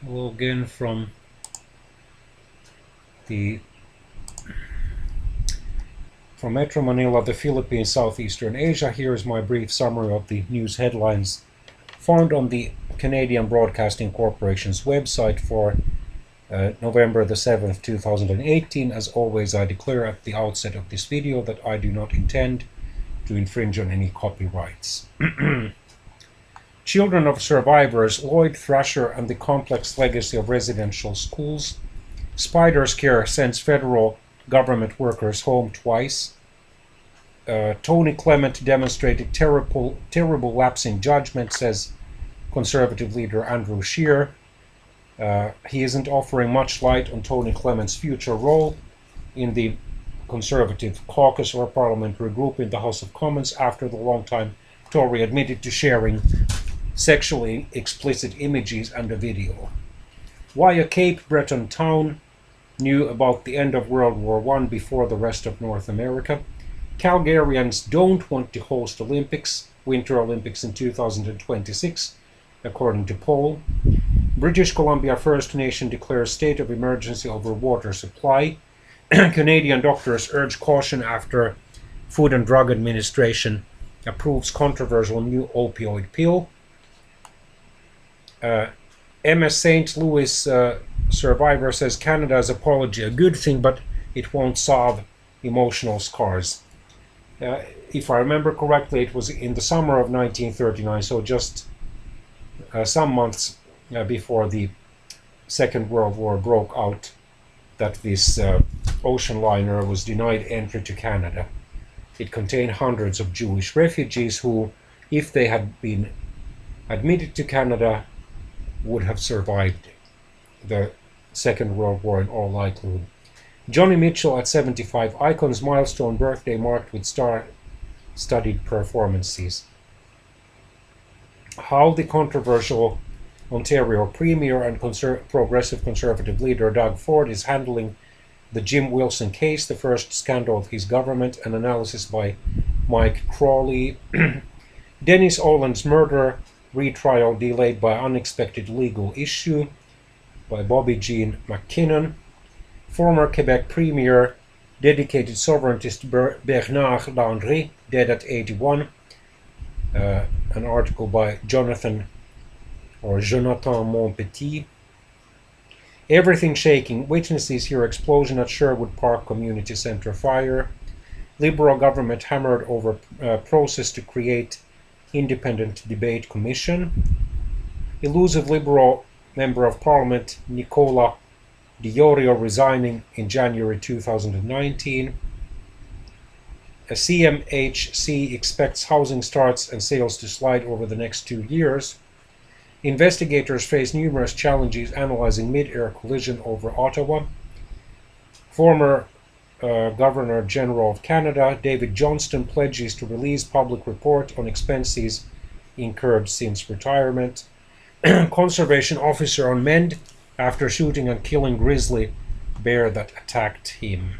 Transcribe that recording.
Hello again from Metro Manila, the Philippines, Southeastern Asia. Here is my brief summary of the news headlines found on the Canadian Broadcasting Corporation's website for November the 7th, 2018. As always, I declare at the outset of this video that I do not intend to infringe on any copyrights. Children of survivors, Lloyd Thrasher and the complex legacy of residential schools. Spiders Care sends federal government workers home twice. Tony Clement demonstrated terrible lapse in judgment, says Conservative leader Andrew Scheer. He isn't offering much light on Tony Clement's future role in the Conservative caucus or parliamentary group in the House of Commons after the longtime Tory admitted to sharing sexually explicit images and a video. Why a Cape Breton town knew about the end of World War I before the rest of North America. Calgarians don't want to host Winter Olympics in 2026, according to poll. British Columbia First Nation declares state of emergency over water supply. Canadian doctors urge caution after Food and Drug Administration approves controversial new opioid pill. MS St. Louis survivor says Canada's apology a good thing, but it won't solve emotional scars. If I remember correctly, it was in the summer of 1939, so just some months before the Second World War broke out, that this ocean liner was denied entry to Canada. It contained hundreds of Jewish refugees who, if they had been admitted to Canada, would have survived the Second World War in all likelihood. Johnny Mitchell at 75, Icon's milestone birthday marked with star-studded performances. How the controversial Ontario Premier and Progressive Conservative leader Doug Ford is handling the Jim Wilson case, the first scandal of his government, an analysis by Mike Crawley. Dennis Oland's murder retrial delayed by unexpected legal issue, by Bobby Jean McKinnon. Former Quebec Premier, dedicated sovereigntist Bernard Landry, dead at 81. An article by Jonathan Monpetit. Everything shaking. Witnesses hear explosion at Sherwood Park Community Centre fire. Liberal government hammered over process to create independent debate commission. Elusive Liberal Member of Parliament Nicola Di Iorio resigning in January 2019. A CMHC expects housing starts and sales to slide over the next 2 years. Investigators face numerous challenges analyzing mid-air collision over Ottawa. Former Governor General of Canada David Johnston pledges to release public report on expenses incurred since retirement. Conservation officer on mend after shooting and killing grizzly bear that attacked him.